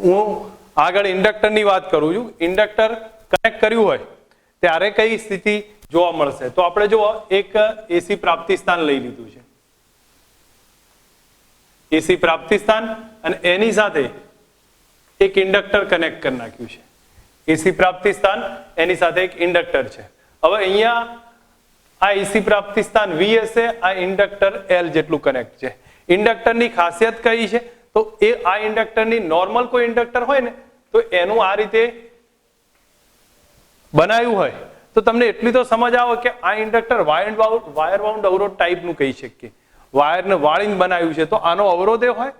હું આગળ ઇન્ડક્ટરની વાત કરું છું. ઇન્ડક્ટર કનેક્ટ કર્યું હોય ત્યારે કઈ સ્થિતિ જોવા મળશે? તો આપણે જો એક એસી પ્રાપ્તિ સ્થાન લઈ લીધું છે, એસી પ્રાપ્તિ સ્થાન, અને એની સાથે એક ઇન્ડક્ટર કનેક્ટ કરી નાખ્યું છે. એસી પ્રાપ્તિ સ્થાન એની સાથે એક ઇન્ડક્ટર છે. હવે અહીંયા આ એસી પ્રાપ્તિ સ્થાન V હશે, આ ઇન્ડક્ટર L જેટલું કનેક્ટ છે. ઇન્ડક્ટરની ખાસિયત કઈ છે? તો એ આ ઇન્ડક્ટરની નોર્મલ કોઈ ઇન્ડક્ટર હોય ને તો એનું આ રીતે બનાવ્યું હોય તો તમને એટલી તો સમજ આવે કે આ ઇન્ડક્ટર વાયર બાઉન્ડ અવરોધ ટાઈપનું કહી શકીએ. વાયરને વાળીને બનાવ્યું છે તો આનો અવરોધ એ હોય,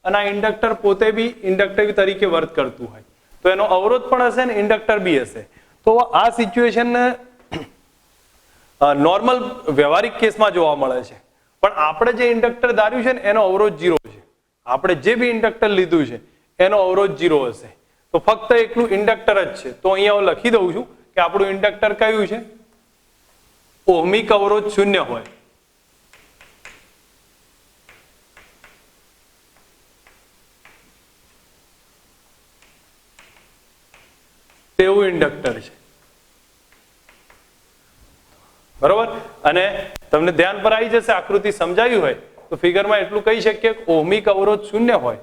અને આ ઇન્ડક્ટર પોતે બી ઇન્ડક્ટર તરીકે વર્ત કરતું હોય તો એનો અવરોધ પણ હશે ને ઇન્ડક્ટર બી હશે. તો આ સિચ્યુએશન નોર્મલ વ્યવહારિક કેસમાં જોવા મળે છે. પણ આપણે જે ઇન્ડક્ટર ધાર્યું છે ને એનો અવરોધ 0 છે. આપણે જે બી ઇન્ડક્ટર લીધું છે એનો અવરોધ 0 હશે. તો ફક્ત એકલું ઇન્ડક્ટર જ છે. તો અહીંયા હું લખી દઉં છું કે આપણું ઇન્ડક્ટર કયું છે? ઓહમિક અવરોધ 0 હોય તેવું ઇન્ડક્ટર છે. બરોબર? અને તમને ધ્યાન પર આવી જશે, આકૃતિ સમજાયું હોય તો ફિગરમાં એટલું કહી શકીએ કે ઓહમિક અવરોધ 0 હોય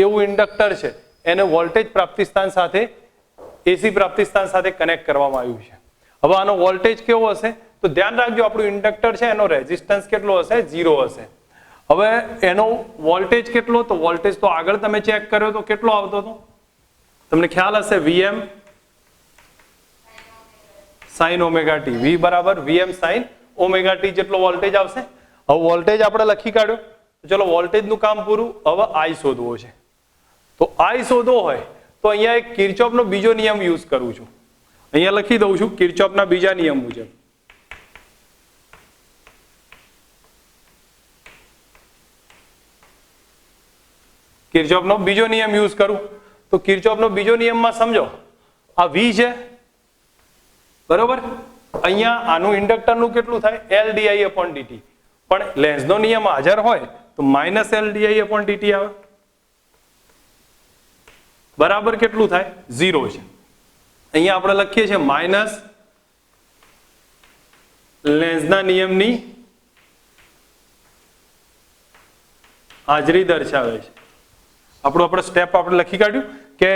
એવું ઇન્ડક્ટર છે, એને વોલ્ટેજ પ્રાપ્તિ સ્થાન સાથે એસી પ્રાપ્તિ સ્થાન સાથે કનેક્ટ કરવામાં આવ્યું છે. હવે આનો વોલ્ટેજ કેવો હશે? તો ધ્યાન રાખજો, આપણું ઇન્ડક્ટર છે એનો રેઝિસ્ટન્સ કેટલો હશે? 0 હશે. હવે એનો વોલ્ટેજ કેટલો? તો વોલ્ટેજ તો આગળ તમે ચેક કર્યો તો કેટલો આવતો હતો? તમને ખ્યાલ હશે, Vm sin omega T. V બરાબર Vm sin ઓમેગા ટી જેટલો વોલ્ટેજ આવશે. હવે વોલ્ટેજ આપણે લખી કાઢ્યો. ચલો વોલ્ટેજનું કામ પૂરું. હવે I શોધવો છે. તો I શોધવો હોય તો અહીંયા એક કિર્ચોફનો બીજો નિયમ યુઝ કરું છું. અહીંયા લખી દઉં છું કિર્ચોફના બીજા નિયમ મુજબ. કિર્ચોફનો બીજો નિયમ યુઝ કરું તો કિર્ચોફનો બીજો નિયમમાં સમજો, આ V છે બરોબર, અહીંયા આનું ઇન્ડક્ટરનું કેટલું થાય? LdI/dt. પણ લેન્ઝનો નિયમ હાજર હોય તો -LdI/dt આવે. બરાબર કેટલું થાય? 0 છે. અહીંયા આપણે લખીએ છીએ માઇનસ લેન્ઝના નિયમની હાજરી દર્શાવે છે. આપણે સ્ટેપ આપણે લખી કાઢ્યું કે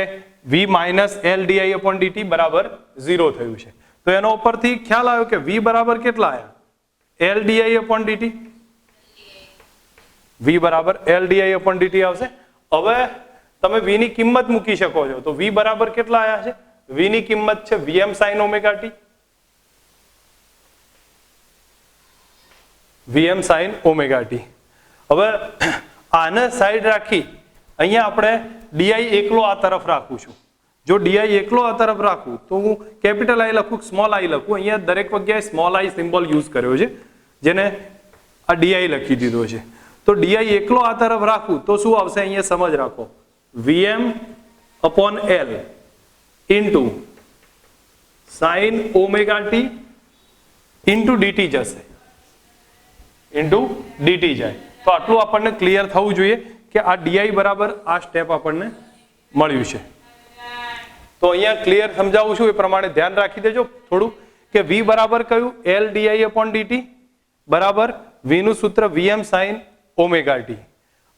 V -LdI/dt બરાબર 0 થયું છે. તો એનો ઉપરથી ખ્યાલ આવ્યો કે V બરાબર કેટલા આવ્યા? LdI/dt. V બરાબર LdI/dt આવશે. હવે તમે V ની કિંમત મૂકી શકો છો. તો V બરાબર કેટલા આવ્યા છે? V ની કિંમત છે Vm sin omega T. Vm sin omega T. હવે આને સાઈડ રાખી અહીંયા આપણે di એકલો આ તરફ રાખું છું. જો di એકલો આ તરફ રાખું તો હું કેપિટલ I લખું, સ્મોલ I લખું. અહીંયા દરેક જગ્યાએ સ્મોલ I સિમ્બોલ યુઝ કર્યો છે, જેને આ di લખી દીધો છે. તો di એકલો આ તરફ રાખું તો શું આવશે? અહીંયા સમજ રાખો, Vm/L into sign omega T into dt જશે, ઇન્ટુ dt જાય. તો આટલું આપણને ક્લિયર થવું જોઈએ કે આ di બરાબર આ સ્ટેપ આપણને મળ્યું છે. તો અહીંયા ક્લિયર સમજાવું છું, એ પ્રમાણે ધ્યાન રાખી દેજો થોડું કે V બરાબર કયું? LdI/dt બરાબર V નું સૂત્ર Vm sin ઓમેગા ટી.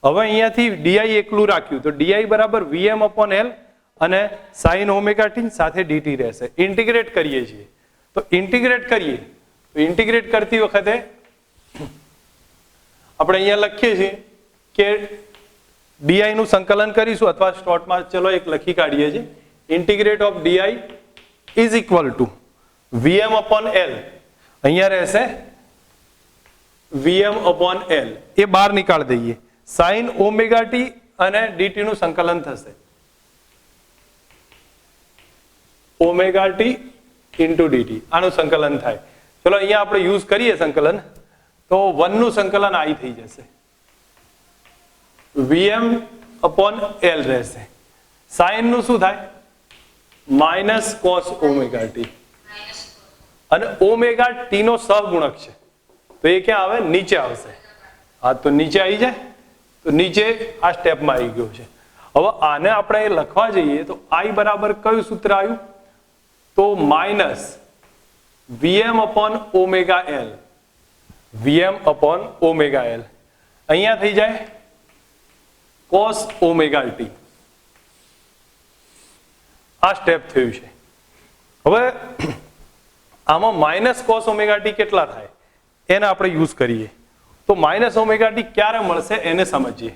હવે અહીંયાથી di એકલું રાખ્યું તો di બરાબર Vm/L અને sin ઓમેગા ટી સાથે dt રહેશે. ઇન્ટિગ્રેટ કરીએ છીએ તો ઇન્ટિગ્રેટ કરતી વખતે આપણે અહીંયા લખીએ છીએ કે di નું સંકલન કરીશું, અથવા શોર્ટમાં ચલો એક લખી કાઢીએ છીએ, integrate of di is equal to Vm/L. અહીંયા રહેશે Vm/L, એ બહાર નીકાળ દઈએ. sin ઓમેગા ટી અને dt નું સંકલન થશે, ઓમેગા ટી ઇન્ટુ dt. આનું સંકલન થાય. ચલો અહીંયા આપણે યુઝ કરીએ સંકલન, તો 1 નું સંકલન I થઈ જશે, Vm/L રહેશે. sin નું શું થાય? Minus cos omega t. અને ઓમેગા ટી નો સહગુણક છે તો એ ક્યાં આવે? નીચે આવશે. હા, તો નીચે આવી જાય. તો નીચે આ સ્ટેપમાં આવી ગયો છે. હવે આને આપણે લખવા જઈએ તો I બરાબર કયું સૂત્ર આવ્યું? તો minus Vm upon omega L, Vm upon omega L અહીંયા થઈ જાય cos ઓમેગા ટી. આ સ્ટેપ થયું છે. હવે આમાં માઇનસ cos ઓમેગા ટી કેટલા થાય એને આપણે યુઝ કરીએ. તો માઇનસ ઓમેગા ટી ક્યારે મળશે એને સમજીએ.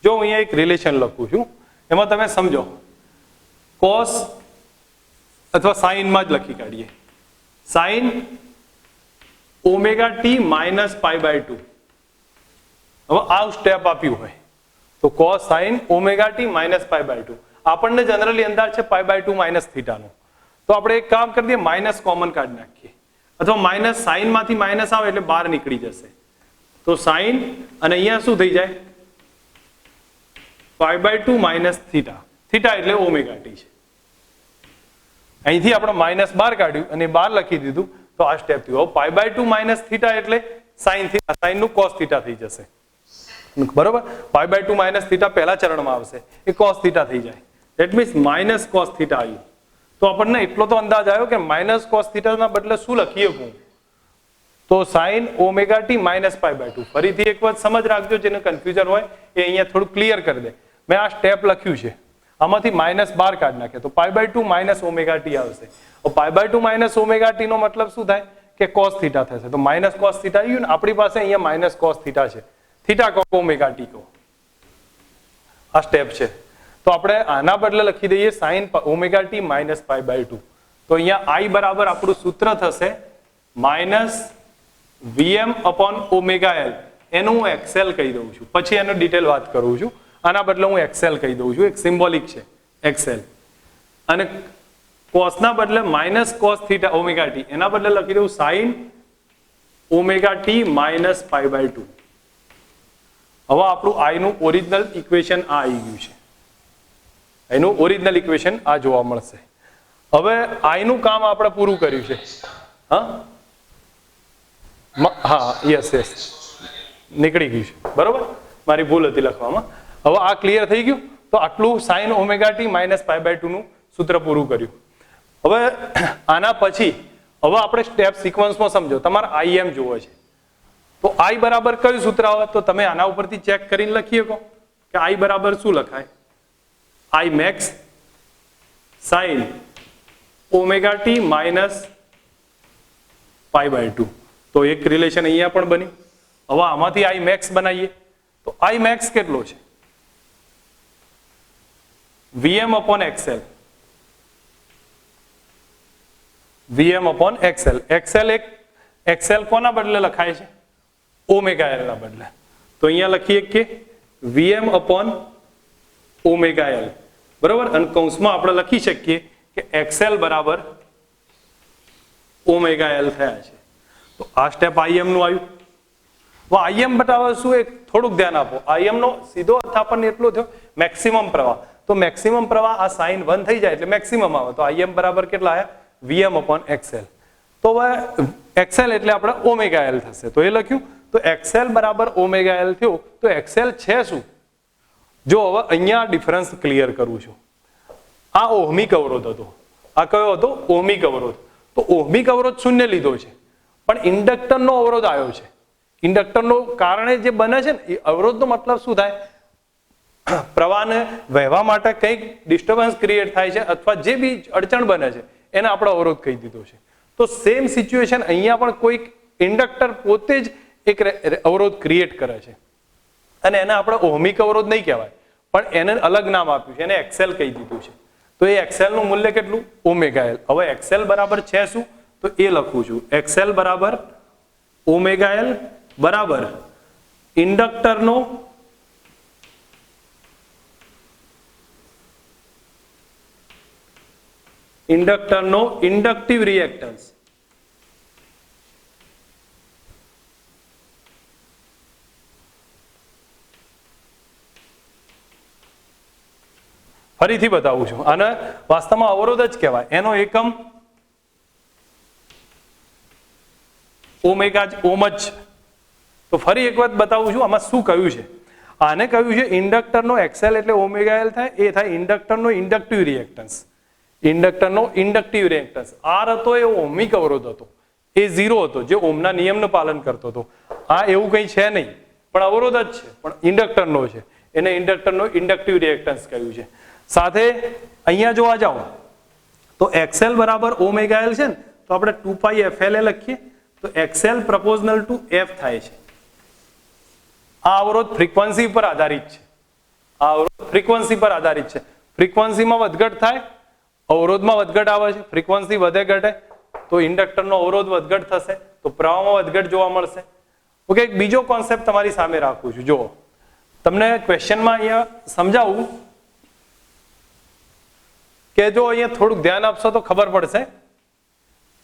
જો હું અહીંયા એક રિલેશન લખું છું, એમાં તમે સમજો, cos અથવા sin માં જ લખી કાઢીએ, sin omega t minus pi by 2. હવે આ સ્ટેપ આપ્યું હોય તો cos sin omega t minus pi by 2, આપણને જનરલી અંદાજ છે પાઈ બાય 2 માઇનસ થીટા નો. તો આપણે એક કામ કરી દઈએ, માઇનસ કોમન કાઢી નાખીએ, અથવા માઇનસ સાઇન માંથી માઇનસ આવે એટલે બહાર નીકળી જશે. તો સાઇન અને અહીંયા શું થઈ જાય? Pi by 2 minus theta. Theta એટલે ઓમેગા ટી છે. અહીંથી આપણે માઇનસ બહાર કાઢ્યું અને બહાર લખી દીધું તો આ સ્ટેપ થયું. પાઈ બાય 2 માઇનસ થીટા એટલે સાઇન થીટા, સાઇન નું કોસ થીટા થઈ જશે. બરોબર? પાઈ બાય 2 માઇનસ થીટા પહેલા ચરણમાં આવશે, એ કોસ થીટા થઈ જાય. That means minus cos theta આવ્યું. તો આપણને એટલો તો અંદાજ આવ્યો કે માઇનસ કોસ થીટાના બદલે શું લખીએ હું? તો sine omega t minus pi by 2. ફરીથી એક વાત સમજ રાખજો, જેને કન્ફ્યુઝન હોય એ અહીંયા થોડું ક્લિયર કરી દે. મેં આ સ્ટેપ લખ્યું છે, આમાંથી માઇનસ બાર કાઢી નાખે તો pi by 2 minus omega t આવશે. Pi by 2 minus omega t નો મતલબ શું થાય કે કોસ થીટા થશે. તો માઇનસ કોસ થીટા આવ્યું ને, આપણી પાસે અહીંયા માઇનસ કોસ થીટા છે. થીટા કહો ઓમેગા ટી કહો, આ સ્ટેપ છે. તો આપણે આના બદલે લખી દઈએ sine omega t minus pi by 2. તો અહીંયા I બરાબર આપણું સૂત્ર થશે minus Vm upon omega L. એનું હું એક્સેલ કહી દઉં છું, પછી એનો ડિટેલ વાત કરું છું. આના બદલે હું એક્સેલ કહી દઉં છું, એક સિમ્બોલિક છે એક્સેલ. અને કોસના બદલે minus cos theta omega t, એના બદલે લખી દઉં sine omega t minus pi by 2. હવે આપણું I નું ઓરિજિનલ ઇક્વેશન આ આવી ગયું છે. એનું ઓરિજિનલ ઇક્વેશન આ જોવા મળશે. હવે I નું કામ આપણે પૂરું કર્યું છે. હા યસ નીકળી ગયું છે. બરોબર, મારી ભૂલ હતી લખવામાં. હવે આ ક્લિયર થઈ ગયું. તો આટલું sine omega t minus pi by 2 નું સૂત્ર પૂરું કર્યું. હવે આના પછી હવે આપણે સ્ટેપ સિક્વન્સમાં સમજો. તમારે IM જોવો છે તો I બરાબર કયું સૂત્ર આવે? તો તમે આના ઉપરથી ચેક કરીને લખી શકો કે I બરાબર શું લખાય? I max sin omega t minus pi by 2. તો એક રિલેશન અહીંયા પણ બની. હવે આમાંથી I max બનાવીએ તો I max કેટલો છે? Vm upon XL. Vm upon XL. XL કોના બદલે લખાય છે? ઓમેગા એલ ના બદલે. તો અહીંયા લખીએ કે Vm અપોન ઓમેગા એલ. બરોબર, અને કૌંસમાં આપણે લખી શકીએ કે XL બરાબર ઓમેગા એલ થયા છે. તો આ સ્ટેપ IM નું આવ્યું. હવે IM બતાવે શું? એક થોડુંક ધ્યાન આપો. IM નો સીધો અર્થ આપણને એટલો થયો મેક્સિમમ પ્રવાહ. તો મેક્સિમમ પ્રવાહ આ સાઇન 1 થઈ જાય એટલે મેક્સિમમ આવે. તો IM બરાબર કેટલા આવ્યા? Vm upon XL. તો હવે XL એટલે આપણે ઓમેગા એલ થશે. તો એ લખ્યું. તો XL બરાબર ઓમેગા એલ થયું. તો XL છે શું? જો હવે અહીંયા ડિફરન્સ ક્લિયર કરું છું. આ ઓહમિક અવરોધ હતો. આ કયો હતો? ઓહમિક અવરોધ. તો ઓહમિક અવરોધ શૂન્ય લીધો છે, પણ ઇન્ડક્ટરનો અવરોધ આવ્યો છે. ઇન્ડક્ટરનો કારણે જે બને છે ને એ અવરોધનો મતલબ શું થાય? પ્રવાહને વહેવા માટે કંઈક ડિસ્ટર્બન્સ ક્રિએટ થાય છે, અથવા જે બી અડચણ બને છે એને આપણે અવરોધ કહી દીધો છે. તો સેમ સિચ્યુએશન અહીંયા પણ કોઈક ઇન્ડક્ટર પોતે જ એક અવરોધ ક્રિએટ કરે છે, અને એને આપણે ઓહમિક અવરોધ નહીં કહેવાય, પણ એને અલગ નામ આપ્યું છે, એને XL કહી દીધું છે. તો એ XL નું મૂલ્ય કેટલું? Omega L. હવે XL બરાબર છે શું? તો એ લખું છું. XL બરાબર ઓમેગા એલ બરાબર ઇન્ડક્ટરનો ઇન્ડક્ટિવ રિએક્ટન્સ. ફરીથી બતાવું છું. આને વાસ્તવમાં અવરોધ જ કહેવાય. એનો એકમ ઓમેગા ઓમ જ છે. તો ફરી એક વાત બતાવું છું આમાં શું કહ્યું છે. આને કહ્યું છે ઇન્ડક્ટરનો એક્સએલ એટલે ઓમેગા એલ થાય, એ થાય ઇન્ડક્ટરનો ઇન્ડક્ટિવ રિએક્ટન્સ. ઇન્ડક્ટરનો ઇન્ડક્ટિવ રિએક્ટન્સ આર હતો એ ઓહમિક અવરોધ હતો, એ 0 હતો જે ઓહમના નિયમનું પાલન કરતો હતો. આ એવું કંઈ છે નહીં, પણ અવરોધ જ છે, પણ ઇન્ડક્ટરનો છે, એને ઇન્ડક્ટરનો ઇન્ડક્ટિવ રિએક્ટન્સ કહ્યું છે. સાથે અહીંયા જોવા જાઓ તો એક્સએલ બરાબર ઓમેગા એલ છે ને, તો આપણે 2 પાઈ એફએલ લખીએ તો એક્સએલ પ્રપોઝનલ ટુ એફ થાય છે. આ અવરોધ ફ્રીક્વન્સી પર આધારિત છે. આ અવરોધ ફ્રીક્વન્સી પર આધારિત છે. ફ્રીક્વન્સીમાં વધઘટ થાય, અવરોધમાં વધઘટ આવે છે. ફ્રીક્વન્સી વધે ઘટે તો ઇન્ડક્ટરનો અવરોધ વધઘટ થશે, તો પ્રવાહમાં વધઘટ જોવા મળશે. ઓકે, એક બીજો કોન્સેપ્ટ તમારી સામે રાખું છું. જુઓ, તમને ક્વેશ્ચનમાં અહીંયા સમજાવું કે જો અહીંયા થોડુંક ધ્યાન આપશો તો ખબર પડશે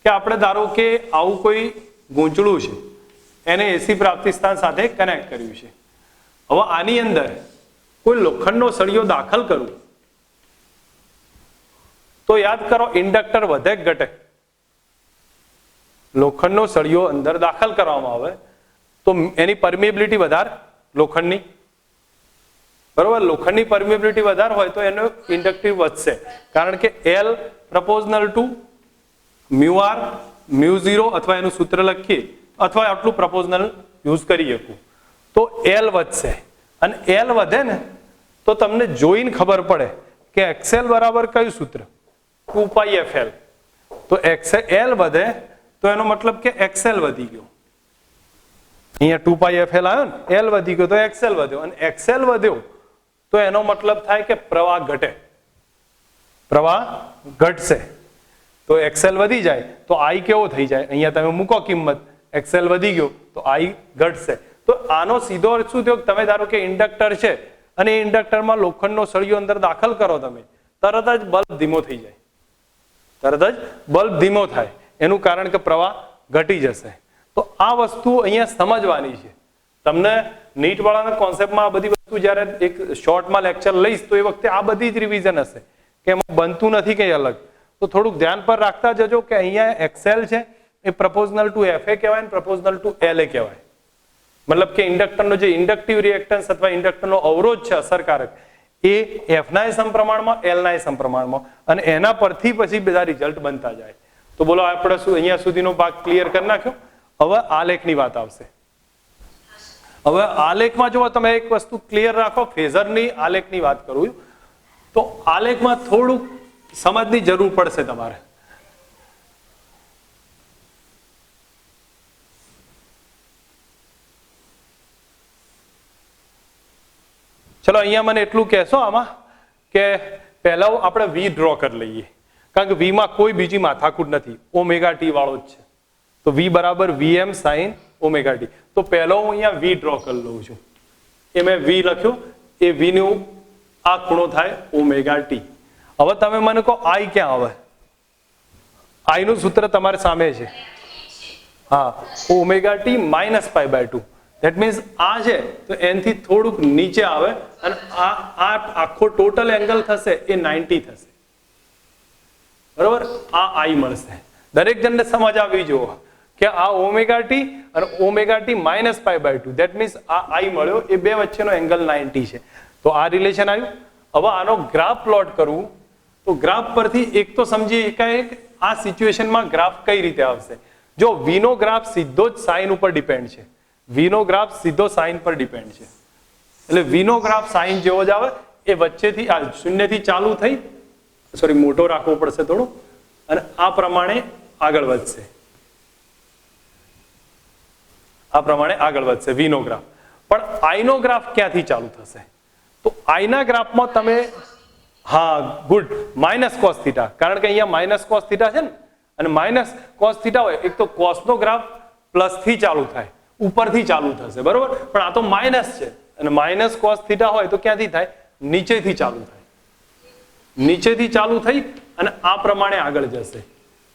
કે આપણે ધારો કે આવું કોઈ ગૂંચળું છે, એને એસી પ્રાપ્તિ સ્થાન સાથે કનેક્ટ કર્યું છે. હવે આની અંદર કોઈ લોખંડનો સળિયો દાખલ કરું તો યાદ કરો ઇન્ડક્ટર વધે કે ઘટે? લોખંડનો સળિયો અંદર દાખલ કરવામાં આવે તો એની પરમિએબિલિટી વધારે લોખંડની, બરોબર? લોખંડની પરમિએબિલિટી વધારે હોય તો એનો ઇન્ડક્ટિવ વધશે, કારણ કે L proportional to mu r mu 0 અથવા એનું સૂત્ર લખીએ અથવા આટલું પ્રપોઝનલ યુઝ કરી શકું તો એલ વધશે. અને એલ વધે ને તો તમને જોઈને ખબર પડે કે એક્સએલ બરાબર કયું સૂત્ર? 2 પાઈ એફએલ. તો એલ વધે તો એનો મતલબ કે એક્સએલ વધી ગયો. અહીંયા 2 પાઈ એફએલ આવ્યો ને, એલ વધી ગયો તો એક્સએલ વધ્યો, અને એક્સએલ વધ્યો તો એનો મતલબ થાય કે પ્રવાહ ઘટે, પ્રવાહ ઘટશે. તો એક્સએલ વધી જાય તો આઈ કેવો થઈ જાય? અહીંયા તમે મૂકો કિંમત, એક્સએલ વધી ગયો તો આઈ ઘટશે. તો આનો સીધો અર્થ શું થયો? તમે ધારો કે ઇન્ડક્ટર છે અને એ ઇન્ડક્ટરમાં લોખંડનો સળિયો અંદર દાખલ કરો તમે, તરત જ બલ્બ ધીમો થઈ જાય, તરત જ બલ્બ ધીમો થાય. એનું કારણ કે પ્રવાહ ઘટી જશે. તો આ વસ્તુ અહીંયા સમજવાની છે. તમને નીટ વાળાના કોન્સેપ્ટમાં આ બધી વસ્તુ જ્યારે એક શોર્ટમાં લેક્ચર લઈશ તો એ વખતે આ બધી જ રિવિઝન હશે કે એમાં બનતું નથી કંઈ અલગ. તો થોડુંક ધ્યાન પર રાખતા જજો કે અહીંયા એક્સએલ છે એ પ્રપોઝનલ ટુ એફએ કહેવાય ને પ્રપોઝનલ ટુ એલએ કહેવાય. મતલબ કે ઇન્ડક્ટરનો જે ઇન્ડક્ટિવ રિએક્ટન્સ અથવા ઇન્ડક્ટરનો અવરોધ છે અસરકારક, એ એફના સમપ્રમાણમાં, એલના સમપ્રમાણમાં, અને એના પરથી પછી બધા રિઝલ્ટ બનતા જાય. તો બોલો આપણે શું અહીંયા સુધીનો ભાગ ક્લિયર કરી નાખ્યો? હવે આલેખની વાત આવશે. હવે આલેખમાં જો તમે એક વસ્તુ ક્લિયર રાખો, ફેઝરની આલેખની વાત કરું છું તો આલેખમાં થોડુંક સમજની જરૂર પડશે તમારે. ચલો અહીંયા મને એટલું કહેશો આમાં કે પહેલા આપણે વી ડ્રો કરી લઈએ, કારણ કે વી માં કોઈ બીજી માથાકૂટ નથી, ઓમેગા ટી વાળો જ છે. તો વી બરાબર વીએમ સાઇન ઓમેગા ટી. તો પહેલો હું અહીંયા વી ડ્રો કરી લઉં છું. એ મેં વી લખ્યું, એ વી નું આ ખૂણો થાય ઓમેગા ટી. હવે તમે મને કહો આઈ ક્યાં આવે? આઈ નું સૂત્ર તમારી સામે છે. હા, omega t minus pi by 2. That means આ છે તો એનથી થોડુંક નીચે આવે અને આ આખો ટોટલ એંગલ થશે એ 90 થશે. બરોબર? આ આઈ મળશે. દરેક જણને સમજ આવી જુઓ કે આ ઓમેગા ટી અને omega t minus pi by 2. That means આ આઈ મળ્યો, એ બે વચ્ચેનો એંગલ 90 છે. તો આ રિલેશન આવ્યું. હવે આનો ગ્રાફ પ્લોટ કરવું તો ગ્રાફ પરથી એક તો સમજી શકાય કે આ સિચ્યુએશનમાં ગ્રાફ કઈ રીતે આવશે. જો વી નો ગ્રાફ સીધો જ સાઇન ઉપર ડિપેન્ડ છે. વી નો ગ્રાફ સીધો સાઇન પર ડિપેન્ડ છે. એટલે વી નો ગ્રાફ સાઇન જેવો જ આવે. એ વચ્ચેથી આ શૂન્યથી ચાલુ થઈ, સોરી મોટો રાખવો પડશે થોડો, અને આ પ્રમાણે આગળ વધશે. આ પ્રમાણે આગળ વધશે વી નો ગ્રાફ. પણ આઈ નો ગ્રાફ ક્યાંથી ચાલુ થશે? તો આઈ ના ગ્રાફમાં તમે, હા ગુડ, માઇનસ કોસ થીટા, કારણ કે અહીંયા માઇનસ કોસ થીટા છે ને, અને માઇનસ કોસ થીટા હોય એક તો કોસ નો ગ્રાફ પ્લસ થી ચાલુ થાય, ઉપરથી ચાલુ થશે, બરોબર? પણ આ તો માઇનસ છે, અને માઇનસ કોસ થીટા હોય તો ક્યાંથી થાય? નીચેથી ચાલુ થાય. નીચેથી ચાલુ થઈ અને આ પ્રમાણે આગળ જશે.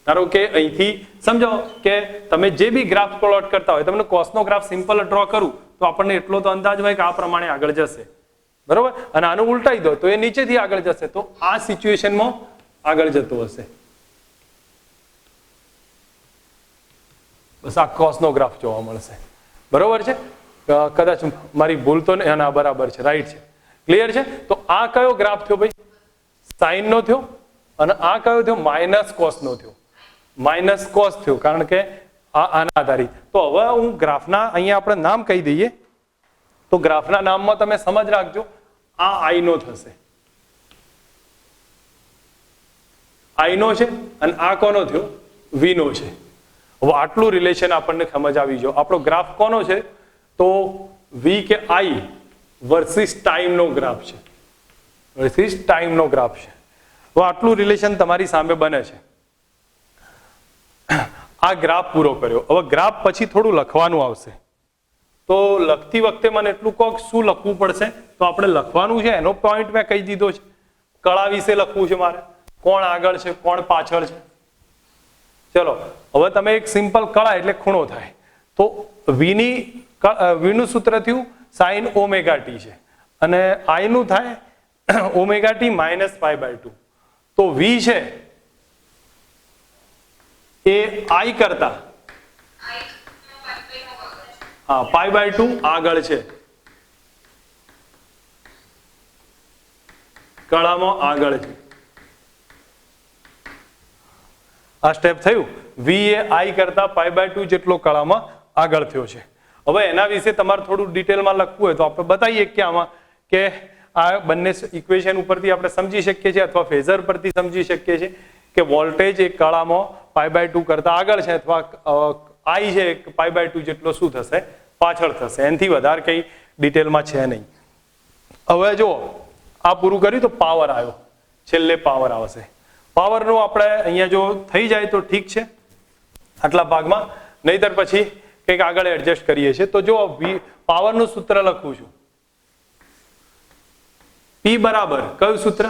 ધારો કે અહીંથી સમજો કે તમે જે બી ગ્રાફ પ્લોટ કરતા હોય, તમને કોસનો ગ્રાફ સિમ્પલ ડ્રો કરું તો આપણને એટલો તો અંદાજ હોય કે આ પ્રમાણે આગળ જશે, બરોબર? અને આનું ઉલટાઈ દો તો એ નીચેથી આગળ જશે. તો આ સિચ્યુએશનમાં આગળ જતો હશે. બસ આ કોસનો ગ્રાફ જોવા મળશે, બરોબર છે? કદાચ મારી ભૂલ તો નહીં, ના બરાબર છે, રાઈટ છે, ક્લિયર છે. તો આ કયો ગ્રાફ થયો ભાઈ? સાઈન નો થયો. અને આ કયો થયો? માઇનસ કોસ નો થયો. માઇનસ કોસ થયો, કારણ કે આના આધારિત. તો હવે હું ગ્રાફના અહીંયા આપણે નામ કહી દઈએ. તો ગ્રાફના નામમાં તમે સમજ રાખજો, આ આઈ નો થશે, આઈ નો છે, અને આ કોનો થયો? વી નો છે. હવે આટલું રિલેશન આપણને સમજ આવી ગયો. આપણો ગ્રાફ કોનો છે? તો વી કે આઈ વર્સિસ ટાઈમ નો ગ્રાફ છે, વર્સિસ ટાઈમ નો ગ્રાફ છે. હવે આટલું રિલેશન તમારી સામે બને છે. આ ગ્રાફ પૂરો કર્યો. હવે ગ્રાફ પછી થોડું લખવાનું આવશે. તો લખતી વખતે મને એટલું કહો શું લખવું પડશે? તો આપણે લખવાનું છે એનો પોઈન્ટ મેં કહી દીધો છે. કળા વિશે લખવું છે મારે, કોણ આગળ છે, કોણ પાછળ છે. ચલો હવે તમે એક સિમ્પલ કળા એટલે ખૂણો થાય. તો વીનું સૂત્ર થયું સાઇન ઓમેગા ટી છે, અને આઈ નું થાય ઓમેગા ટી માઇનસ π/2. તો વી છે એ આઈ કરતા π/2 આગળ છે, કળામાં આગળ છે. આ સ્ટેપ થયું. વી એ આઈ કરતા π/2 જેટલો કળામાં આગળ થયો છે. હવે એના વિશે તમારે થોડું ડિટેલમાં લખવું હોય તો આપણે બતાવીએ કે આમાં કે આ બંને ઇક્વેશન ઉપરથી આપણે સમજી શકીએ છીએ, અથવા ફેઝર પરથી સમજી શકીએ છીએ કે વોલ્ટેજ એક કળામાં π/2 કરતા આગળ છે, અથવા આઈ છે π/2 જેટલો શું થશે? પાછળ થશે. એનાથી વધારે કઈ ડિટેલમાં છે નહીં. હવે જો આ પૂરું કર્યું તો પાવર આવ્યો, છેલ્લે પાવર આવશે. પાવરનું આપણે અહીંયા જો થઈ જાય તો ઠીક છે આટલા ભાગમાં, નહીતર પછી કંઈક આગળ એડજસ્ટ કરીએ છીએ. તો જો પાવરનું સૂત્ર લખું છું, P બરાબર કયું સૂત્ર?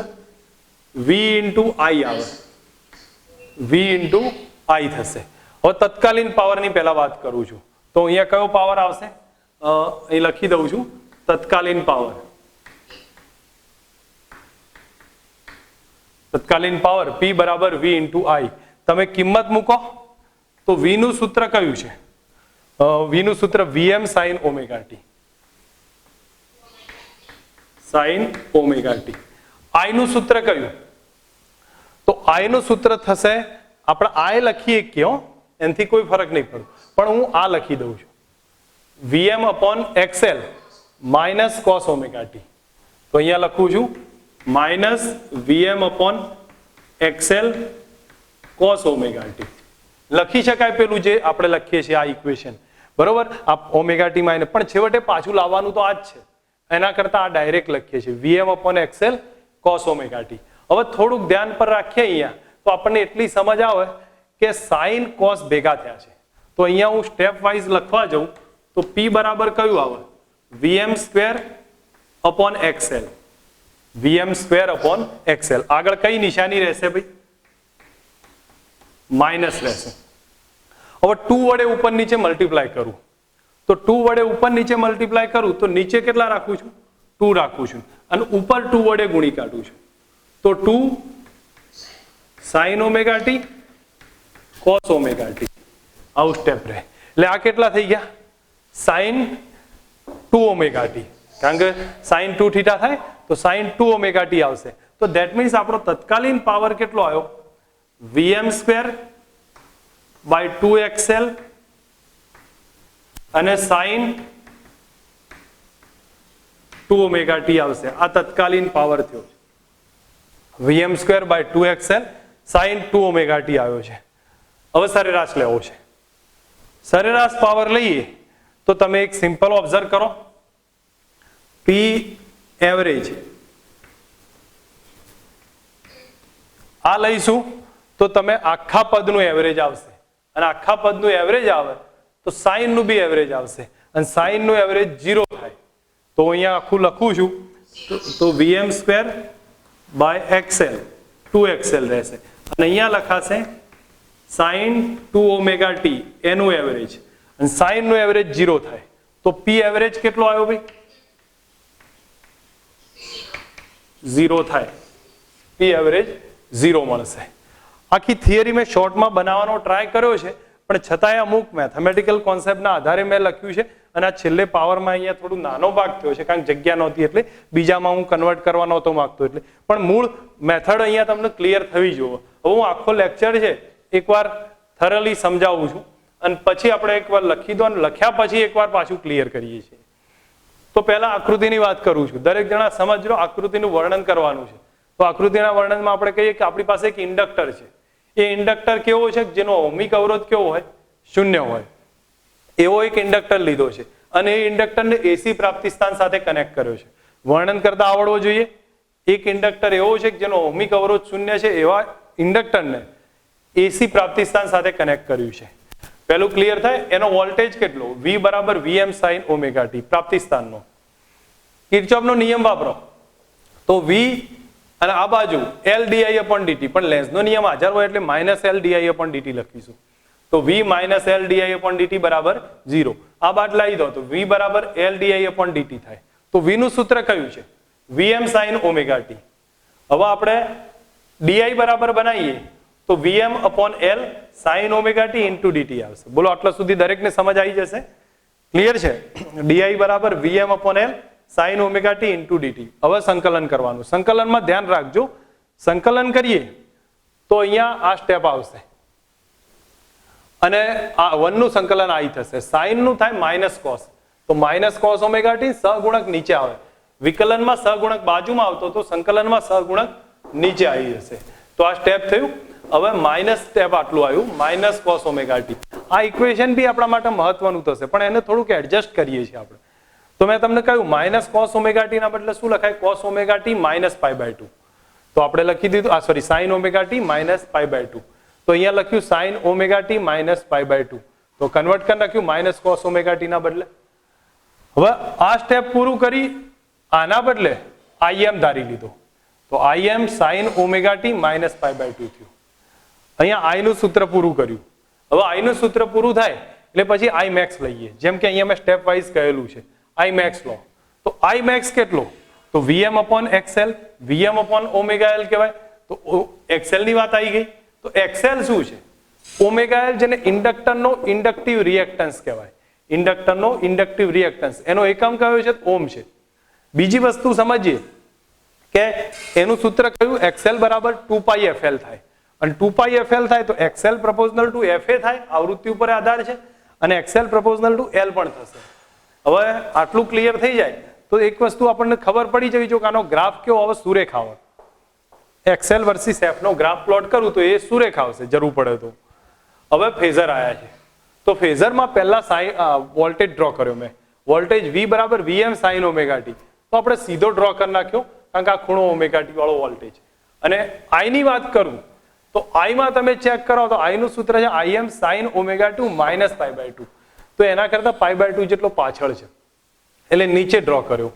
V ઇન્ટુ આઈ આવે, V ઇન્ટુ આઈ થશે. હવે તત્કાલીન પાવરની પહેલા વાત કરું છું. તો અહીંયા કયો પાવર આવશે? અહીં લખી દઉં છું, તત્કાલીન પાવર. તત્કાલીન પાવર P બરાબર V ઇન્ટુ આઈ. તમે કિંમત મૂકો તો V નું સૂત્ર કયું છે? V નું સૂત્ર Vm sign omega T, sign omega T. I નું સૂત્ર કયું? તો I નું સૂત્ર થશે, આપણે I લખીએ ક્યો, એનાથી કોઈ ફરક નહીં પડે, પણ હું આ લખી દઉં છું, Vm upon XL minus cos omega T. તો અહીંયા લખું છું minus Vm upon XL cos omega T. લખી શકાય પેલું જે આપણે લખીએ છીએ આ ઇક્વેશન, બરોબર? આ ઓમેગા ટી માઇનસ, પણ છેવટે પાછું લાવવાનું તો આ જ છે. એના કરતા આ ડાયરેક્ટ લખીએ છીએ Vm upon XL cos omega T. હવે થોડુંક ધ્યાન પર રાખીએ અહીંયા, તો આપણને એટલી સમજ આવે કે સાઇન કોસ ભેગા થયા છે. તો અહીંયા હું સ્ટેપ વાઇઝ લખવા જાઉં તો P બરાબર કયું આવે? Vm square upon XL, Vm square upon XL. આગળ કઈ નિશાની રહેશે ભાઈ? માઇનસ રહેશે. હવે 2 વડે ઉપર નીચે મલ્ટીપ્લાય કરું તો 2 વડે ઉપર નીચે મલ્ટીપ્લાય કરું તો નીચે કેટલા રાખું છું? 2 રાખું છું, અને ઉપર 2 વડે ગુણી કાઢું છું. તો 2 sign omega T cos omega T, આવું સ્ટેપ રહે. એટલે આ કેટલા થઈ ગયા? સાઇન 2 ઓમેગા ટી, કારણ કે સાઇન 2 થીટા થાય તો સાઇન 2 ઓમેગા ટી આવશે. તો ધેટ મીન્સ આપણો તત્કાલીન પાવર કેટલો આવ્યો? Vm સ્ક્વેર બાય 2XL અને સાઇન 2 ઓમેગા ટી આવશે. આ તત્કાલીન પાવર થયો છે. Vm square by 2XL sine 2 omega t આવ્યો છે. હવે સરેરાશ લેવો છે. સરેરાશ પાવર લઈએ તો તમે એક સિમ્પલ ઓબ્ઝર્વ કરો, P એવરેજ આ લઈશું તો તમે આખા પદનું એવરેજ આવશે, અને આખા પદનું એવરેજ આવે તો સાઇન નું બી એવરેજ આવશે, અને સાઇન નું એવરેજ 0 થાય. તો અહીંયા આખું લખું છું તો Vm square by XL 2XL રહેશે, અને અહીંયા લખાશે સાઇન 2 ઓમેગા ટી એનું એવરેજ, અને સાઇન નું એવરેજ 0 થાય. તો P એવરેજ કેટલો આવ્યો ભાઈ? 0 થાય. P એવરેજ 0 મળશે. આખી થિયરી મેં શોર્ટમાં બનાવવાનો ટ્રાય કર્યો છે, પણ છતાંય અમુક મેથેમેટિકલ કોન્સેપ્ટના આધારે મેં લખ્યું છે અને આ છેલ્લે પાવરમાં અહીંયા થોડું નાનો ભાગ થયો છે કારણ કે જગ્યા નહોતી એટલે બીજામાં હું કન્વર્ટ કરવા નહોતો માંગતો એટલે પણ મૂળ મેથડ અહીંયા તમને ક્લિયર થવી જોઈએ. હવે હું આખો લેક્ચર છે એકવાર થરલી સમજાવું છું અને પછી આપણે એકવાર લખી દો અને લખ્યા પછી એકવાર પાછું ક્લિયર કરીએ છીએ. તો પહેલા આકૃતિની વાત કરું છું. દરેક જણા સમજો આકૃતિનું વર્ણન કરવાનું છે. તો આકૃતિના વર્ણનમાં આપણે કહીએ કે આપણી પાસે એક ઇન્ડક્ટર છે. એ ઇન્ડક્ટર કેવો છે જેનો ઓહમિક અવરોધ કેવો હોય? 0 હોય. એવો એક ઇન્ડક્ટર લીધો છે અને એ ઇન્ડક્ટરને એસી પ્રાપ્તિ સ્થાન સાથે કનેક્ટ કર્યો છે. વર્ણન કરતા આવડવો જોઈએ. એક ઇન્ડક્ટર એવો છે કે જેનો ઓહમિક અવરોધ 0 છે એવા ઇન્ડક્ટરને એસી પ્રાપ્તિ સ્થાન સાથે કનેક્ટ કર્યું છે. પહેલું ક્લિયર થાય. એનો વોલ્ટેજ કેટલો? V બરાબર Vm sin ઓમેગા t પ્રાપ્તિ સ્થાનનો. કિર્ચોફનો નિયમ વાપરો તો V અને આ બાજુ L di upon dt, પણ લેન્સનો નિયમ હાજર હોય એટલે minus L di upon dt લખીશું. તો V minus L di upon dt બરાબર 0. આ બાદ લાવી દો તો V બરાબર L di upon dt થાય. તો V નું સૂત્ર કયું છે? Vm sin omega t. હવે આપણે di બરાબર બનાવીએ તો Vm upon L sin omega t into dt આવશે. બોલો આટલા સુધી દરેકને સમજ આવી જશે? ક્લિયર છે? di બરાબર Vm upon L sin omega t into dt. હવે સંકલન કરવાનું. સંકલનમાં ધ્યાન રાખજો, સંકલન કરીએ તો અહીંયા આ સ્ટેપ આવશે અને આ 1 નું સંકલન આઈ થશે. sin નું થાય માઇનસ cos, તો માઇનસ cos ઓમેગા t સહગુણક નીચે આવે. વિકલનમાં સહગુણક બાજુમાં આવતો તો સંકલનમાં સહગુણક નીચે આવી જશે. તો આ સ્ટેપ થયું. હવે માઇનસ સ્ટેપ આટલું આવ્યું, માઇનસ cos ઓમેગા t. આ ઇક્વેશન બી આપણા માટે મહત્વનું થશે પણ એને થોડુંક એડજસ્ટ કરીએ છીએ આપણે. તો મેં તમને કહ્યું માઇનસ cos ઓમેગા t ના બદલે શું લખાય? cos omega t minus π/2. તો આપણે લખી દીધું sorry sin omega t minus π/2. તો અહીંયા લખ્યું sin ઓમેગા t માઇનસ π/2. તો કન્વર્ટ કરી નાખ્યું માઇનસ cos ઓમેગા t ના બદલે. હવે આ સ્ટેપ પૂરું કરી આના બદલે Im ધારી લીધો તો Im sin omega t minus π/2 થયું. અહીંયા I નું સૂત્ર પૂરું કર્યું. હવે I નું સૂત્ર પૂરું થાય એટલે પછી I max લઈએ. જેમ કે અહીંયા મેં સ્ટેપ વાઇઝ કહેલું છે I max લો. તો I max કેટલો? તો Vm upon XL. Vm upon omega L કહેવાય. તો XL ની વાત આવી ગઈ. તો XL શું છે? ઓમેગા L જેને ઇન્ડક્ટરનો ઇન્ડક્ટિવ રિએક્ટન્સ કહેવાય. ઇન્ડક્ટરનો ઇન્ડક્ટિવ રિએક્ટન્સ એનો એકમ કયો છે? ઓમ છે. બીજી વસ્તુ સમજીએ કે એનું સૂત્ર કયું? XL બરાબર 2πfl થાય અને 2πfl થાય તો XL proportional to FA થાય. આવૃત્તિ ઉપર આધાર છે અને XL proportional to L પણ થશે. હવે આટલું ક્લિયર થઈ જાય તો એક વસ્તુ આપણને ખબર પડી જવી જોઈએ કે આનો ગ્રાફ કેવો આવે? સુરેખ આવે. XL વર્સિસ F નો ગ્રાફ પ્લોટ કરું તો એ સુરેખ આવશે જરૂર પડે તો. હવે ફેઝર આયા છે તો ફેઝરમાં પહેલા વોલ્ટેજ ડ્રો કર્યો મેં. વોલ્ટેજ V બરાબર Vm sin ઓમેગા t. તો આપણે સીધો ડ્રો કરી નાખ્યો કારણ કે આ ખૂણો ઓમેગા t વાળો વોલ્ટેજ. અને I ની વાત કરું તો I માં તમે ચેક કરો તો I નું સૂત્ર છે Im sin omega t minus π/2. તો એના કરતા π/2 જેટલો પાછળ છે એટલે નીચે ડ્રો કર્યો.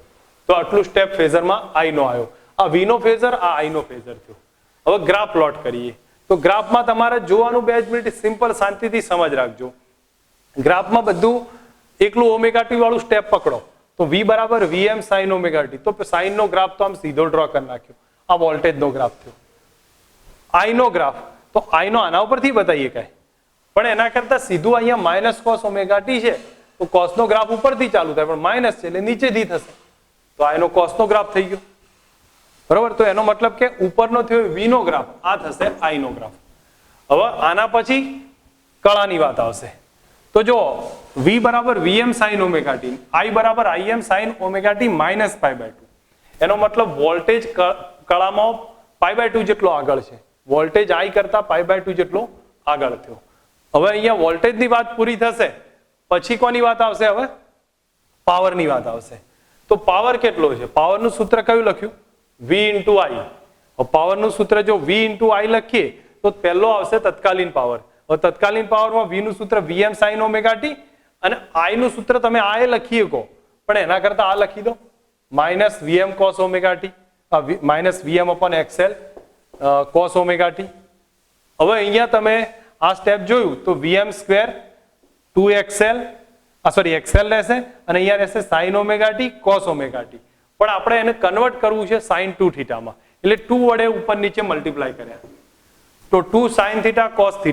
તો આટલું સ્ટેપ ફેઝરમાં I નો આવ્યો. આ V નો ફેઝર, આ I નો ફેઝર થયો. હવે ગ્રાફ પ્લોટ કરીએ તો ગ્રાફમાં તમારે જોવાનું 2 મિનિટ સિમ્પલ શાંતિથી સમજ રાખજો. ગ્રાફમાં બધું એકલું ઓમેગા t વાળું સ્ટેપ પકડો તો V બરાબર Vm sin ઓમેગા t. તો સાઇન નો ગ્રાફ તો આમ સીધો ડ્રો કરી નાખ્યો. આ વોલ્ટેજ નો ગ્રાફ થયો. I નો ગ્રાફ તો I નો આના ઉપરથી બતાવીએ કાંઈ પણ એના કરતા સીધું અહીંયા માઇનસ cos ઓમેગા t છે તો cos નો ગ્રાફ ઉપરથી ચાલુ થાય પણ માઇનસ છે એટલે નીચેથી થશે. તો I નો cos નો ગ્રાફ થઈ ગયો બરોબર. તો એનો મતલબ કે ઉપરનો થયો V નો ગ્રાફ, આ થશે I નો ગ્રાફ. હવે આના પછી કળાની વાત આવશે. તો જો V બરાબર Vm sin omega t, I બરાબર Im sin omega t minus π/2. એનો મતલબ વોલ્ટેજ કળામાં π/2 જેટલો આગળ છે. વોલ્ટેજ I કરતા π/2 જેટલો આગળ થયો. હવે અહીંયા વોલ્ટેજની વાત પૂરી થશે પછી કોની વાત આવશે? હવે પાવરની વાત આવશે. તો પાવર કેટલો છે? પાવરનું સૂત્ર કયું લખ્યું? V into I. પાવરનું સૂત્ર જો V into I લખીએ તો પહેલો આવશે તત્કાલીન પાવર. હવે તત્કાલીન પાવરમાં V નું સૂત્ર Vm sin ઓમેગા t અને I નું સૂત્ર તમે આ લખી શકો પણ એના કરતા આ લખી દો minus Vm cos omega t minus Vm upon XL cos omega t. હવે અહીંયા તમે આ સ્ટેપ જોયું તો Vm સ્ક્વેર 2XL XL રહેશે અને અહીંયા રહેશે sin omega t cos omega t. પણ આપણે એને કન્વર્ટ કરવું છે sin 2θ માં એટલે 2 વડે ઉપર નીચે મલ્ટીપ્લાય કર્યા તો 2 sin θ cos θ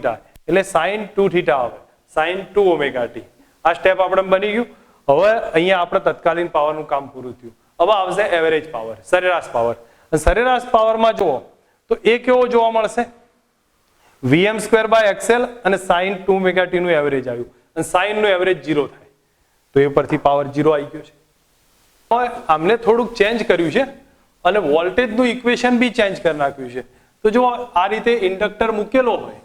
એટલે sin 2θ આવે. sin 2 omega T. આ સ્ટેપ આપણે બની ગયું. હવે અહીંયા આપણે તત્કાલીન પાવરનું કામ પૂરું થયું. હવે આવશે એવરેજ પાવર, સરેરાશ પાવર. અને સરેરાશ પાવરમાં જુઓ તો એ કેવો જોવા મળશે? VM સ્ક્વેર બાય XL અને sin 2 ઓમેગા ટી નું એવરેજ આવ્યું અને sin નું એવરેજ 0 થાય. તો એ પરથી પાવર 0 આવી ગયો છે. હવે આમને થોડુંક ચેન્જ કર્યું છે અને વોલ્ટેજનું ઇક્વેશન બી ચેન્જ કરી નાખ્યું છે. તો જો આ રીતે ઇન્ડક્ટર મૂકેલો હોય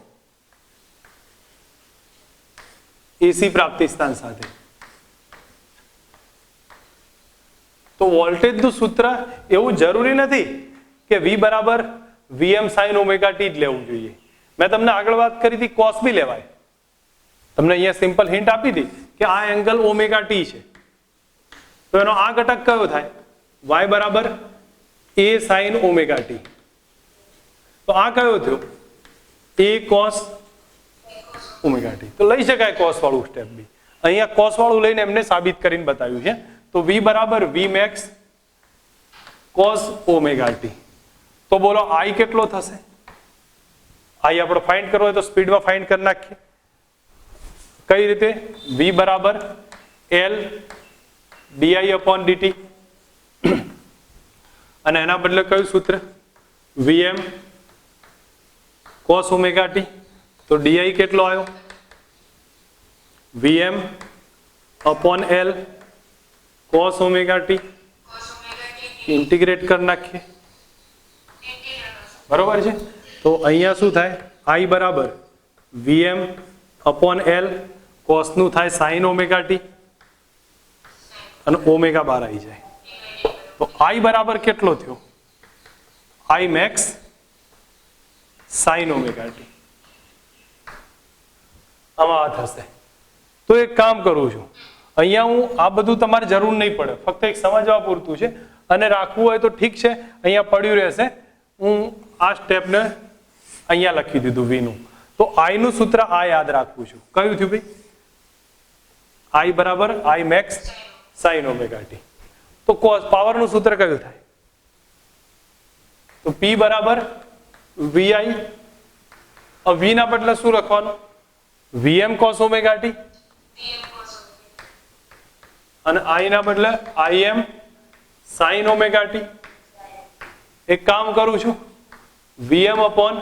એસી પ્રાપ્તિ સ્થાન સાથે, તો વોલ્ટેજનું સૂત્ર એવું જરૂરી નથી કે V બરાબર VM sin ઓમેગા ટી જ લેવું જોઈએ. મેં તમને આગળ વાત કરી હતી cos બી લેવાય. તમને અહીંયા સિમ્પલ હિન્ટ આપી હતી કે આ એંગલ ઓમેગા ટી છે, તો એનો આ ઘટક કયો થાય? y બરાબર a sin ઓમેગા ટી. તો આ કયો થયો? a cos omega T. તો લઈ શકાય cos વાળું સ્ટેપ બી. અહીંયા cos વાળું લઈને એમને સાબિત કરીને બતાવ્યું છે. તો v બરાબર v max cos omega T. તો બોલો i કેટલો થશે? i આપણે ફાઇન્ડ કરવો હોય તો સ્પીડમાં ફાઇન્ડ કરી નાખીએ. કઈ રીતે? v બરાબર l di upon dt અને એના બદલે કયું સૂત્ર? vm cos omega T. તો di કેટલો આવ્યો? vm upon l cos omega T. Integrate કરી નાખીએ. બરોબર છે. તો અહીંયા શું થાય? i બરાબર vm upon l cos નું થાય sin ઓમેગા ટી અને ઓમેગા બહાર આવી જાય. તો i બરાબર કેટલો થયો? i max sin omega T. આમાં આ થશે. તો એક કામ કરું છું, અહીંયા હું આ બધું તમારે જરૂર નહીં પડે, ફક્ત એક સમજવા પૂરતું છે. અને રાખવું હોય તો ઠીક છે, અહીંયા પડ્યું રહેશે. હું આ સ્ટેપને અહીંયા લખી દીધું v નું. તો i નું સૂત્ર આ યાદ રાખવું છું. કયું થયું ભાઈ? i બરાબર i max sin omega T. તો પાવર નું સૂત્ર કયું થાય? તો p બરાબર vi. v ના બદલે શું લખવાનું? vm cos ઓમેગા ટી અને i ના બદલે im sin ઓમેગા ટી. એક કામ કરું છું, vm upon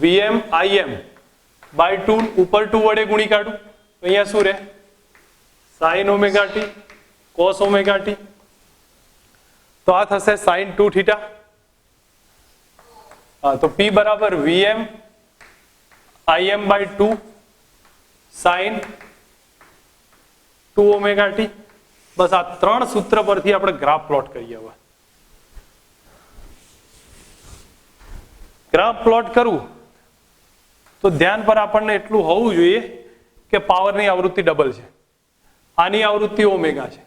vm im by 2 ઉપર 2 વડે ગુણી કાઢું. તો અહીંયા શું રહે? sin omega T cos omega T. તો આ થશે sin 2 થીટા. હા, તો p બરાબર vm im by 2 sin 2 omega t. બસ આ ત્રણ સૂત્ર પરથી આપણે ગ્રાફ પ્લોટ કરીએ. હવે ગ્રાફ પ્લોટ કરવું તો ધ્યાન પર આપણને એટલું હોવું જોઈએ કે પાવરની આવૃત્તિ ડબલ છે. આની આવૃત્તિ ઓમેગા છે,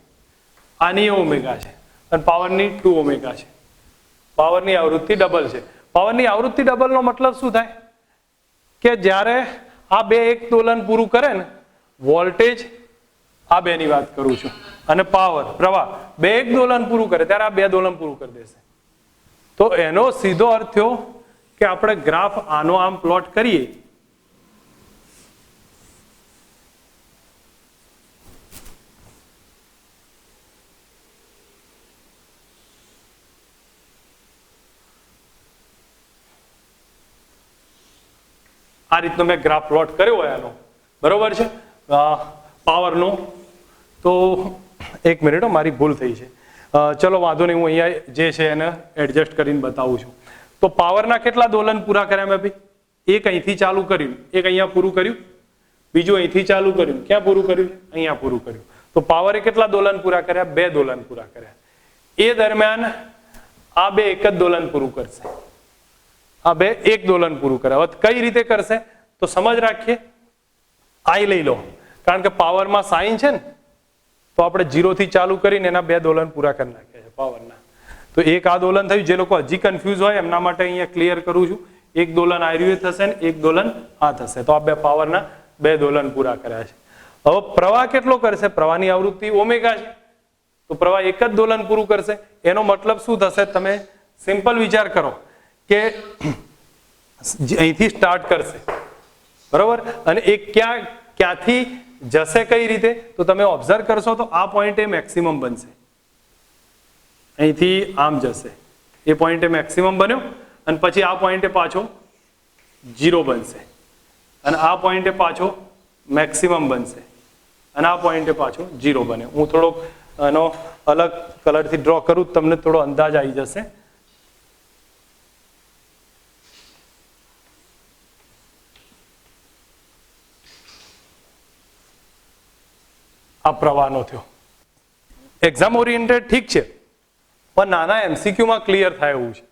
આની ઓમેગા છે અને પાવરની 2 ઓમેગા છે. પાવરની આવૃત્તિ ડબલ છે. પાવરની આવૃત્તિ ડબલ નો મતલબ શું થાય? કે જ્યારે આ બે એક દોલન પૂરું કરે ને, વોલ્ટેજ આ બે ની વાત કરું છું અને પાવર પ્રવાહ બે એક દોલન પૂરું કરે ત્યારે આ બે દોલન પૂરું કરી દેશે. તો એનો સીધો અર્થ થયો કે આપણે ગ્રાફ આનો આમ પ્લોટ કરીએ આ રીતનો મેં ગ્રાફ પ્લોટ કર્યો હોય આનો, બરોબર છે, પાવરનો. તો એક મિનિટ, મારી ભૂલ થઈ છે. ચલો વાંધો નહીં, હું અહીંયા જે છે એને એડજસ્ટ કરીને બતાવું છું. તો પાવરના કેટલા દોલન પૂરા કર્યા મેં ભાઈ? એક અહીંથી ચાલુ કર્યું, એક અહીંયા પૂરું કર્યું, બીજું અહીંથી ચાલુ કર્યું, ક્યાં પૂરું કર્યું? અહીંયા પૂરું કર્યું. તો પાવરે કેટલા દોલન પૂરા કર્યા? 2 દોલન પૂરા કર્યા. એ દરમિયાન આ બે એક જ દોલન પૂરું કરશે, આ બે એક દોલન પૂરું કરે. હવે કઈ રીતે કરશે તો સમજ રાખીએ. આઈ લઈ લો, કારણ કે પાવરમાં સાઇન છે ને, તો આપણે 0 થી ચાલુ કરીને એના 2 દોલન પૂરા કરી નાખ્યા છે પાવરના. તો એક આ દોલન થયું. જે લોકો હજી કન્ફ્યુઝ હોય એમના માટે અહીંયા ક્લિયર કરું છું. એક દોલન આ રીતે થશે ને એક દોલન આ થશે. તો આ બે પાવરના 2 દોલન પૂરા કર્યા છે. હવે પ્રવાહ કેટલો કરશે? પ્રવાહની આવૃત્તિ ઓમેગા છે, તો પ્રવાહ એક જ દોલન પૂરું કરશે. એનો મતલબ શું થશે? તમે સિમ્પલ વિચાર કરો કે અહીંથી સ્ટાર્ટ કરશે, બરોબર, અને એક ક્યાંથી જશે કઈ રીતે, તો તમે ઓબ્ઝર્વ કરશો તો આ પોઈન્ટે મેક્સિમમ બનશે, અહીંથી આમ જશે, એ પોઈન્ટે મેક્સિમમ બન્યો, અને પછી આ પોઈન્ટે પાછો 0 બનશે, અને આ પોઈન્ટે પાછો મેક્સિમમ બનશે, અને આ પોઈન્ટે પાછો 0 બને. હું થોડોક આનો અલગ કલરથી ડ્રો કરું, તમને થોડો અંદાજ આવી જશે. આ પ્રવાહનો થયો. એક્ઝામ ઓરિએન્ટેડ ઠીક છે, પણ નાના એમસીક્યુમાં ક્લિયર થાય એવું છે.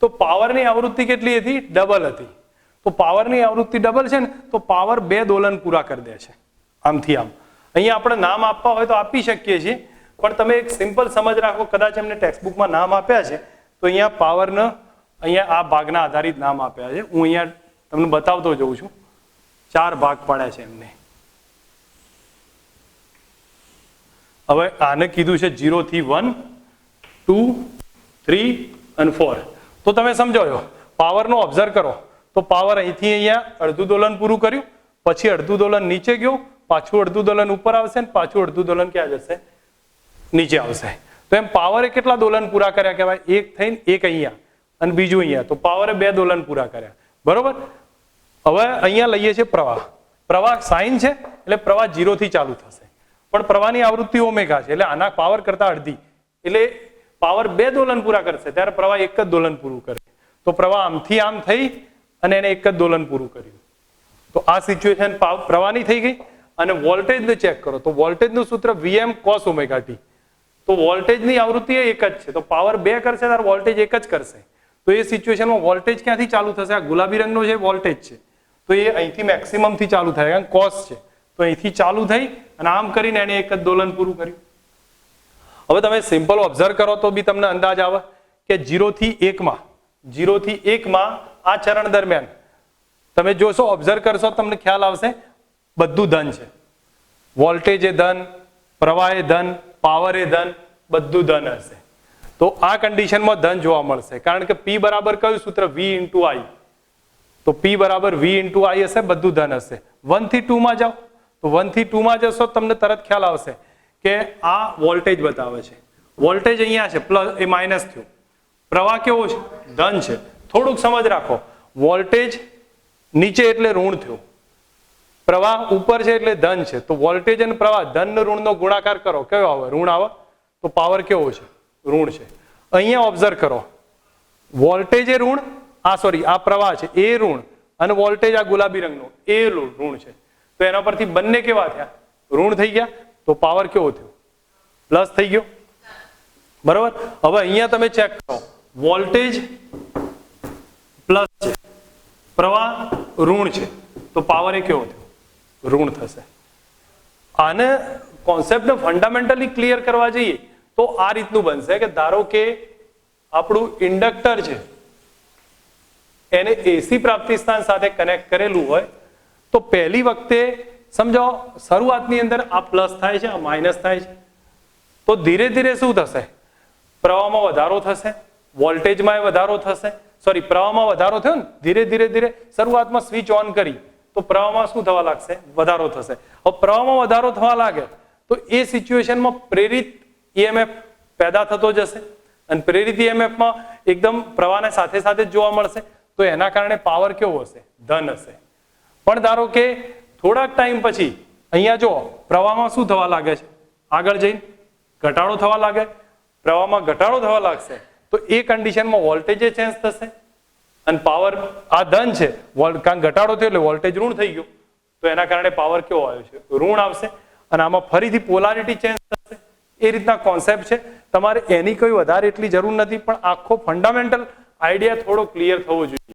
તો પાવરની આવૃત્તિ કેટલી હતી? ડબલ હતી. તો પાવરની આવૃત્તિ ડબલ છે ને, તો પાવર 2 દોલન પૂરા કરી દે છે આમથી આમ. અહીંયા આપણે નામ આપવા હોય તો આપી શકીએ છીએ, પણ તમે એક સિમ્પલ સમજ રાખો, કદાચ એમને ટેક્સ્ટબુકમાં નામ આપ્યા છે તો અહીંયા પાવરને અહીંયા આ ભાગના આધારિત નામ આપ્યા છે. હું અહીંયા તમને બતાવતો જઉં છું. 4 ભાગ પડ્યા છે એમને. હવે આને કીધું છે 0 થી 1, 2, 3 અને 4. તો તમે સમજો, પાવરનો ઓબ્ઝર્વ કરો તો પાવર અહીંથી અહીંયા અડધું દોલન પૂરું કર્યું, પછી અડધું દોલન નીચે ગયો, પાછું અડધું દોલન ઉપર આવશે, ને પાછું અડધું દોલન ક્યાં જશે? નીચે આવશે. તો એમ પાવરે કેટલા દોલન પૂરા કર્યા કહેવાય? એક થઈને એક અહીંયા અને બીજું અહીંયા. તો પાવરે 2 દોલન પૂરા કર્યા, બરોબર. હવે અહીંયા લઈએ છીએ પ્રવાહ. પ્રવાહ સાઇન છે એટલે પ્રવાહ 0 થી ચાલુ થશે, પણ પ્રવાહની આવૃત્તિ ઓમેગા છે એટલે આના પાવર કરતા અડધી, એટલે પાવર 2 દોલન પૂરા કરશે ત્યારે પ્રવાહ 1 જ દોલન પૂરું કરે. તો પ્રવાહ આમથી આમ થઈ અને એને 1 જ દોલન પૂરું કર્યું. તો આ સિચ્યુએશન પ્રવાહની થઈ ગઈ. અને વોલ્ટેજને ચેક કરો તો વોલ્ટેજનું સૂત્ર Vm cos ઓમેગા ટી. તો વોલ્ટેજની આવૃત્તિ એક જ છે, તો પાવર 2 કરશે ત્યારે વોલ્ટેજ 1 જ કરશે. તો એ સિચ્યુએશનમાં વોલ્ટેજ ક્યાંથી ચાલુ થશે? આ ગુલાબી રંગનો જે વોલ્ટેજ છે તો એ અહીંથી મેક્સિમમ થી ચાલુ થાય, કારણ કોસ છે. તો અહીંથી ચાલુ થઈ અને આમ કરીને એને 1 જ દોલન પૂરું કર્યું. હવે તમે સિમ્પલ ઓબ્ઝર્વ કરો તો બી તમને અંદાજ આવે કે 0 થી 1 માં આ ચરણ દરમિયાન તમે જોશો, ઓબ્ઝર્વ કરશો, તમને ખ્યાલ આવશે બધું ધન છે. વોલ્ટેજ એ ધન, પ્રવાહ એ ધન, પાવર એ ધન, બધું ધન હશે. તો આ કન્ડિશનમાં ધન જોવા મળશે, કારણ કે P બરાબર કયું સૂત્ર? V into I. તો P બરાબર V into I હશે, બધું ધન હશે. 1 થી 2 માં જાઓ તો 1 થી 2 માં જશો તમને તરત ખ્યાલ આવશે કે આ વોલ્ટેજ બતાવે છે. વોલ્ટેજ અહીંયા છે પ્લસ, એ માઇનસ થયું. પ્રવાહ કેવો છે? ધન છે. થોડુંક સમજ રાખો, વોલ્ટેજ નીચે એટલે ઋણ થયું, પ્રવાહ ઉપર છે એટલે ધન છે. તો વોલ્ટેજ અને પ્રવાહ ધન ઋણનો ગુણાકાર કરો, કયો આવે? ઋણ આવે. તો પાવર કેવો છે? ઋણ છે. અહીંયા ઓબ્ઝર્વ કરો, વોલ્ટેજ એ ઋણ, આ પ્રવાહ છે એ ઋણ, અને વોલ્ટેજ આ ગુલાબી રંગનો એ ઋણ છે. તો એના પરથી બંને કેવા થયા? ઋણ થઈ ગયા. તો પાવર કેવો થયો? પ્લસ થઈ ગયો, બરોબર. હવે અહીંયા તમે ચેક કરો, વોલ્ટેજ પ્લસ છે, પ્રવાહ ઋણ છે, તો પાવર એ કેવો થયો? ઋણ થશે. આને કોન્સેપ્ટને ફંડામેન્ટલી ક્લિયર કરવા જઈએ તો આ રીતનું બનશે કે ધારો કે આપણું ઇન્ડક્ટર છે એને એસી પ્રાપ્તિ સ્થાન સાથે કનેક્ટ કરેલું હોય તો પહેલી વખતે સમજો શરૂઆતની અંદર આ પ્લસ થાય છે, આ માઇનસ થાય છે. તો ધીરે ધીરે શું થશે? પ્રવાહમાં વધારો થશે, વોલ્ટેજમાં વધારો થશે. પ્રવાહમાં વધારો થયો ને, ધીરે ધીરે શરૂઆતમાં સ્વિચ ઓન કરી તો પ્રવાહમાં શું થવા લાગશે? વધારો થશે. હવે પ્રવાહમાં વધારો થવા લાગે તો એ સિચ્યુએશનમાં પ્રેરિત EMF પેદા થતો જશે, અને પ્રેરિત EMFમાં એકદમ પ્રવાહને સાથે સાથે જ જોવા મળશે. તો એના કારણે પાવર કેવો હશે? ધન હશે. પણ ધારો કે થોડાક ટાઈમ પછી અહીંયા જો પ્રવાહમાં શું થવા લાગે છે? આગળ જઈને ઘટાડો થવા લાગે, પ્રવાહમાં ઘટાડો થવા લાગશે તો એ કન્ડિશનમાં વોલ્ટેજ ચેન્જ થશે, અને પાવર આ ધન છે, કારણ ઘટાડો થયો એટલે વોલ્ટેજ ઋણ થઈ ગયો. તો એના કારણે પાવર કેવો આવ્યો છે? ઋણ આવશે. અને આમાં ફરીથી પોલારિટી ચેન્જ થશે. એ રીતના કોન્સેપ્ટ છે. તમારે એની કોઈ વધારે એટલી જરૂર નથી, પણ આખો ફંડામેન્ટલ આઈડિયા થોડો ક્લિયર થવો જોઈએ.